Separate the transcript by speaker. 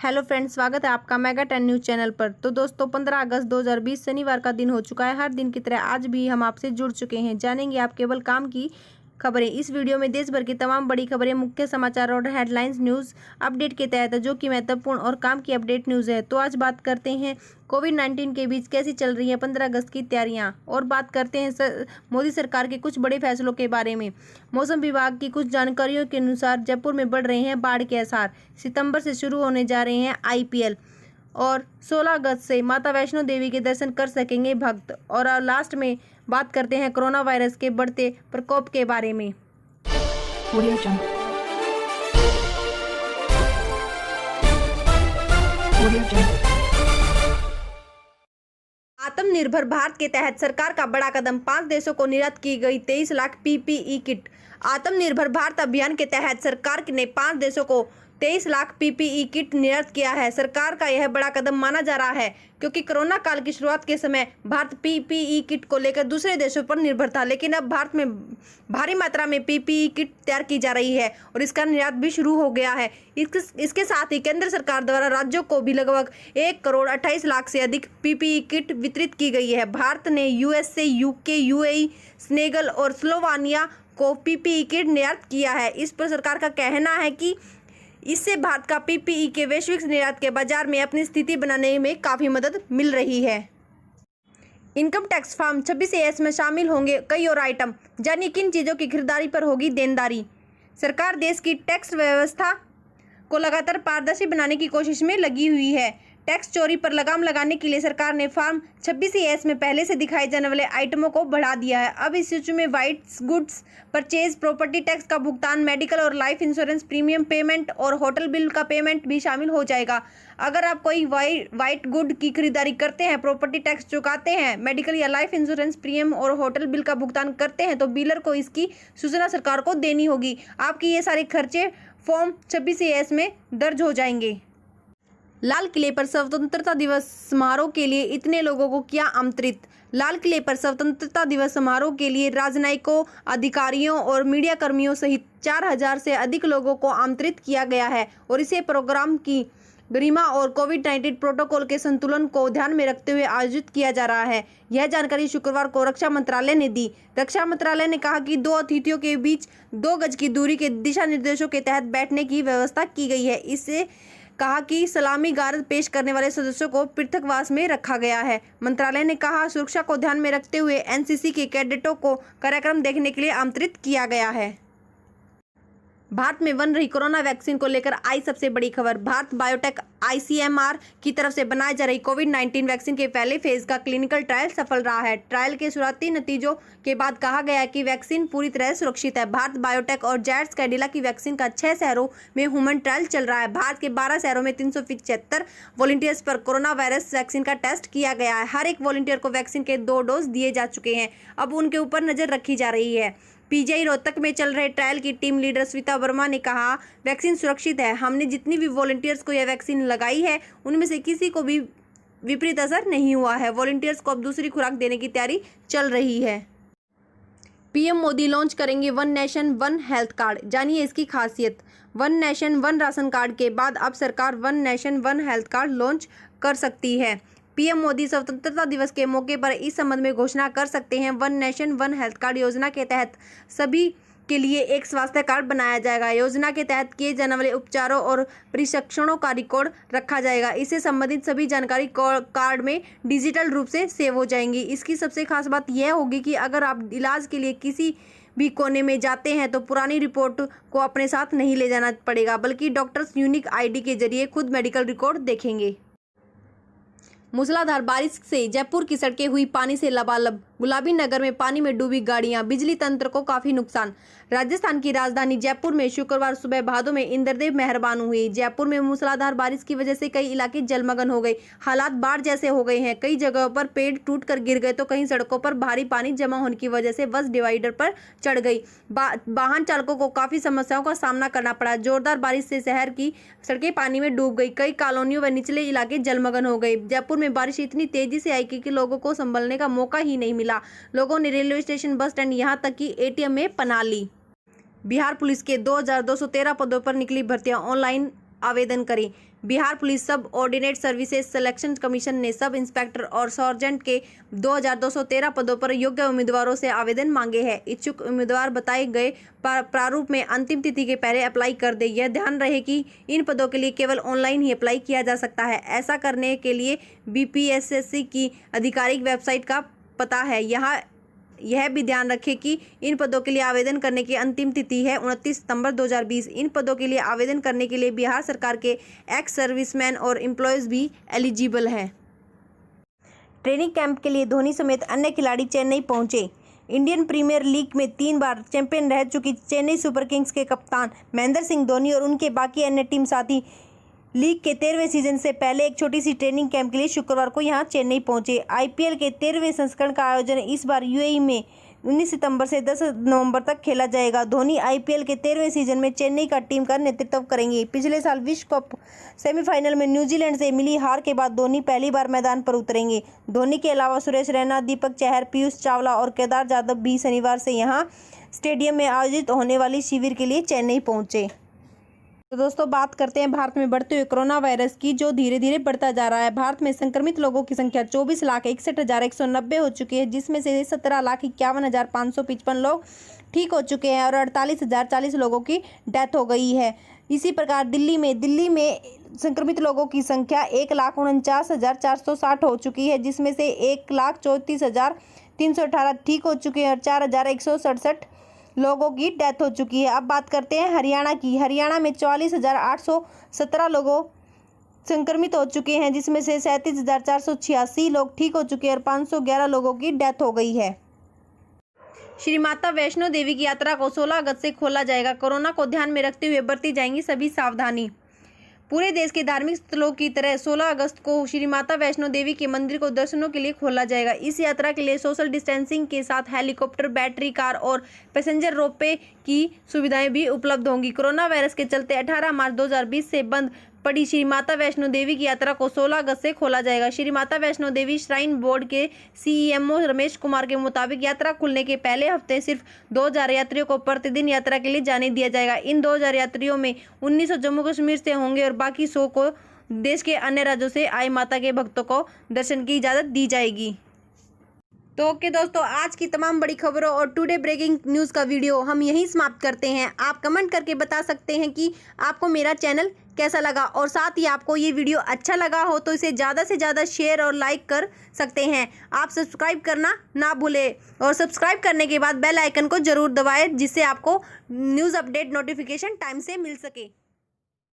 Speaker 1: Hello friends, स्वागत है आपका मेगा 10 न्यूज़ चैनल पर। तो दोस्तों 15 अगस्त 2020 शनिवार का दिन हो चुका है। हर दिन की तरह आज भी हम आपसे जुड़ चुके हैं। जानेंगे आप केवल काम की खबरें। इस वीडियो में देश भर की तमाम बड़ी खबरें, मुख्य समाचार और हेडलाइंस न्यूज़ अपडेट के तहत जो कि महत्वपूर्ण और काम की अपडेट न्यूज़ है। तो आज बात करते हैं कोविड-19 के बीच कैसी चल रही है 15 अगस्त की तैयारियां, और बात करते हैं मोदी सरकार के कुछ बड़े फैसलों के बारे में। मौसम विभाग की कुछ जानकारियों के अनुसार जयपुर में बढ़ रहे हैं बाढ़ के आसार। सितंबर से शुरू होने जा रहे हैं IPL और 16 अगस्त से माता वैष्णो देवी के दर्शन कर सकेंगे भक्त। और लास्ट में बात करते हैं कोरोना वायरस के बढ़ते प्रकोप के बारे में। आत्मनिर्भर भारत के तहत सरकार का बड़ा कदम, 5 देशों को निर्यात की गई 23 लाख PPE किट। आत्मनिर्भर भारत अभियान के तहत सरकार ने 5 देशों को 23 लाख PPE किट निर्यात किया है। सरकार का यह बड़ा कदम माना जा रहा है क्योंकि कोरोना काल की शुरुआत के समय भारत PPE किट को लेकर दूसरे देशों पर निर्भर था, लेकिन अब भारत में भारी मात्रा में PPE किट तैयार की जा रही है और इसका निर्यात भी शुरू हो गया है। इसके साथ ही केंद्र सरकार द्वारा राज्यों को भी लगभग 1 करोड़ 28 लाख से अधिक PPE किट वितरित की गई है। भारत ने USA, UK, UAE, सेनेगल और स्लोवानिया को PPE किट निर्यात किया है। इस पर सरकार का कहना है कि इससे भारत का PPE के वैश्विक निर्यात के बाजार में अपनी स्थिति बनाने में काफ़ी मदद मिल रही है। इनकम टैक्स फॉर्म 26A में शामिल होंगे कई और आइटम। जानिए किन चीज़ों की खरीदारी पर होगी देनदारी। सरकार देश की टैक्स व्यवस्था को लगातार पारदर्शी बनाने की कोशिश में लगी हुई है। टैक्स चोरी पर लगाम लगाने के लिए सरकार ने फॉर्म 26A में पहले से दिखाए जाने वाले आइटमों को बढ़ा दिया है। अब इस सूची में white goods purchase, property tax का भुगतान, मेडिकल और लाइफ इंश्योरेंस प्रीमियम पेमेंट और होटल बिल का पेमेंट भी शामिल हो जाएगा। अगर आप कोई व्हाइट गुड की खरीदारी करते हैं, प्रॉपर्टी टैक्स चुकाते हैं, मेडिकल या लाइफ इंश्योरेंस प्रीमियम और होटल बिल का भुगतान करते हैं तो डीलर को इसकी सूचना सरकार को देनी होगी। आपकी ये सारे खर्चे फॉर्म 26A में दर्ज हो जाएंगे। लाल किले पर स्वतंत्रता दिवस समारोह के लिए इतने लोगों को किया आमंत्रित। लाल किले पर स्वतंत्रता दिवस समारोह के लिए राजनयिकों, अधिकारियों और मीडिया कर्मियों सहित 4000 से अधिक लोगों को आमंत्रित किया गया है और इसे प्रोग्राम की गरिमा और कोविड-19 प्रोटोकॉल के संतुलन को ध्यान में रखते हुए आयोजित किया जा रहा है। यह जानकारी शुक्रवार को रक्षा मंत्रालय ने दी। रक्षा मंत्रालय ने कहा कि 2 अतिथियों के बीच 2 गज की दूरी के दिशा निर्देशों के तहत बैठने की व्यवस्था की गई है। इससे कहा कि सलामी गारद पेश करने वाले सदस्यों को पृथकवास में रखा गया है। मंत्रालय ने कहा सुरक्षा को ध्यान में रखते हुए NCC के कैडेटों को कार्यक्रम देखने के लिए आमंत्रित किया गया है। भारत में बन रही कोरोना वैक्सीन को लेकर आई सबसे बड़ी खबर। भारत बायोटेक ICMR की तरफ से बनाई जा रही कोविड-19 वैक्सीन के पहले फेज का क्लिनिकल ट्रायल सफल रहा है। ट्रायल के शुरुआती नतीजों के बाद कहा गया है कि वैक्सीन पूरी तरह सुरक्षित है। भारत बायोटेक और जायड्स कैडिला की वैक्सीन का 6 शहरों में ह्यूमन ट्रायल चल रहा है। भारत के 12 शहरों में 375 वॉलंटियर्स पर कोरोना वायरस वैक्सीन का टेस्ट किया गया है। हर एक वॉलंटियर को वैक्सीन के 2 डोज दिए जा चुके हैं। अब उनके ऊपर नजर रखी जा रही है। PGI रोहतक में चल रहे ट्रायल की टीम लीडर स्विता वर्मा ने कहा वैक्सीन सुरक्षित है। हमने जितनी भी वॉलंटियर्स को यह वैक्सीन लगाई है उनमें से किसी को भी विपरीत असर नहीं हुआ है। वॉलंटियर्स को अब दूसरी खुराक देने की तैयारी चल रही है। PM मोदी लॉन्च करेंगे one nation one health card. जानिए इसकी खासियत। One nation one ration card के बाद अब सरकार one nation one health card launch कर सकती है। PM मोदी स्वतंत्रता दिवस के मौके पर इस संबंध में घोषणा कर सकते हैं। One nation one health card योजना के तहत सभी के लिए एक स्वास्थ्य कार्ड बनाया जाएगा। योजना के तहत किए जाने वाले उपचारों और प्रशिक्षणों का रिकॉर्ड रखा जाएगा। इससे संबंधित सभी जानकारी कार्ड में डिजिटल रूप से सेव हो जाएंगी। इसकी सबसे खास बात यह होगी कि अगर आप इलाज के लिए किसी भी कोने में जाते हैं तो पुरानी रिपोर्ट को अपने साथ नहीं ले जाना पड़ेगा, बल्कि डॉक्टर्स यूनिक ID के जरिए खुद मेडिकल रिकॉर्ड देखेंगे। मूसलाधार बारिश से जयपुर की सड़कें हुई पानी से लबालब। गुलाबी नगर में पानी में डूबी गाड़ियां, बिजली तंत्र को काफी नुकसान। राजस्थान की राजधानी जयपुर में शुक्रवार सुबह भादों में इंद्रदेव मेहरबान हुई। जयपुर में मूसलाधार बारिश की वजह से कई इलाके जलमग्न हो गए। हालात बाढ़ जैसे हो गए हैं। कई जगहों पर पेड़ टूटकर गिर गए तो कहीं सड़कों पर भारी पानी जमा होने की वजह से बस डिवाइडर पर चढ़ गई। वाहन चालकों को काफी समस्याओं का सामना करना पड़ा। जोरदार बारिश से शहर की सड़कें पानी में डूब गई। कई कॉलोनियों व निचले इलाके जलमग्न हो गए। जयपुर में बारिश इतनी तेजी से आई कि लोगों को संभलने का मौका ही नहीं मिला। लोगों ने रेलवे स्टेशन, बस स्टैंड, यहां तक कि ATM में पनाह ली। बिहार पुलिस के 2213 पदों पर निकली भर्तियां, ऑनलाइन आवेदन करें। बिहार पुलिस सब ऑर्डिनेट सर्विसेज सिलेक्शन कमीशन ने सब इंस्पेक्टर और सर्जेंट के 2213 पदों पर योग्य उम्मीदवारों से आवेदन मांगे हैं। इच्छुक उम्मीदवार बताए गए प्रारूप में अंतिम तिथि के पहले अप्लाई कर दे। यह ध्यान रहे कि इन पदों के लिए केवल ऑनलाइन ही अप्लाई किया जा सकता है। ऐसा करने के लिए बीपीएससी की आधिकारिक वेबसाइट का पता है। यह भी ध्यान रखें कि इन पदों के लिए आवेदन करने की अंतिम तिथि है 29 सितंबर 2020। इन पदों के लिए आवेदन करने के लिए बिहार सरकार के एक्स सर्विसमैन और एम्प्लॉयज़ भी एलिजिबल हैं। ट्रेनिंग कैंप के लिए धोनी समेत अन्य खिलाड़ी चेन्नई पहुंचे। इंडियन प्रीमियर लीग में 3 बार चैंपियन रह चुकी चेन्नई सुपर किंग्स के कप्तान महेंद्र सिंह धोनी और उनके बाकी अन्य टीम साथी लीग के 13वें सीजन से पहले एक छोटी सी ट्रेनिंग कैंप के लिए शुक्रवार को यहां चेन्नई पहुंचे। आईपीएल के 13वें संस्करण का आयोजन इस बार यूएई में 19 सितंबर से 10 नवंबर तक खेला जाएगा। धोनी आईपीएल के 13वें सीजन में चेन्नई का टीम का नेतृत्व करेंगे। पिछले साल विश्व कप सेमीफाइनल में न्यूजीलैंड से मिली हार के बाद धोनी पहली बार मैदान पर उतरेंगे। धोनी के अलावा सुरेश रैना, दीपक चहर, पीयूष चावला और केदार जाधव भी शनिवार से यहां स्टेडियम में आयोजित होने वाली शिविर के लिए चेन्नई पहुंचे। तो दोस्तों बात करते हैं भारत में बढ़ते हुए कोरोना वायरस की, जो धीरे धीरे बढ़ता जा रहा है। भारत में संक्रमित लोगों की संख्या 24,61,190 हो चुकी है, जिसमें से 17,51,555 लोग ठीक हो चुके हैं और 48,040 लोगों की डेथ हो गई है। इसी प्रकार दिल्ली में संक्रमित लोगों की संख्या 1,49,460 हो चुकी है, जिसमें से 1,34,318 ठीक हो चुके हैं और 4,167 लोगों की डेथ हो चुकी है। अब बात करते हैं हरियाणा की। हरियाणा में 44,817 लोगों संक्रमित हो चुके हैं, जिसमें से 37,486 लोग ठीक हो चुके हैं और 511 लोगों की डेथ हो गई है। श्री माता वैष्णो देवी की यात्रा को 16 अगस्त से खोला जाएगा। कोरोना को ध्यान में रखते हुए बरती जाएंगी सभी सावधानी। पूरे देश के धार्मिक स्थलों की तरह 16 अगस्त को श्री माता वैष्णो देवी के मंदिर को दर्शनों के लिए खोला जाएगा। इस यात्रा के लिए सोशल डिस्टेंसिंग के साथ हेलीकॉप्टर, बैटरी कार और पैसेंजर रोपवे की सुविधाएं भी उपलब्ध होंगी। कोरोना वायरस के चलते 18 मार्च 2020 से बंद पड़ी श्री माता वैष्णो देवी की यात्रा को 16 अगस्त से खोला जाएगा। श्री माता वैष्णो देवी श्राइन बोर्ड के सीईएमओ रमेश कुमार के मुताबिक यात्रा खुलने के पहले हफ्ते सिर्फ 2000 यात्रियों को प्रतिदिन यात्रा के लिए जाने दिया जाएगा। इन 2000 यात्रियों में 1900 जम्मू कश्मीर से होंगे और बाकी 100 को देश के अन्य राज्यों से आए माता के भक्तों को दर्शन की इजाज़त दी जाएगी। तो ओके दोस्तों, आज की तमाम बड़ी खबरों और टुडे ब्रेकिंग न्यूज़ का वीडियो हम यहीं समाप्त करते हैं। आप कमेंट करके बता सकते हैं कि आपको मेरा चैनल कैसा लगा और साथ ही आपको ये वीडियो अच्छा लगा हो तो इसे ज़्यादा से ज़्यादा शेयर और लाइक कर सकते हैं। आप सब्सक्राइब करना ना भूलें और सब्सक्राइब करने के बाद बेल आइकन को ज़रूर दबाएं, जिससे आपको न्यूज़ अपडेट नोटिफिकेशन टाइम से मिल सके।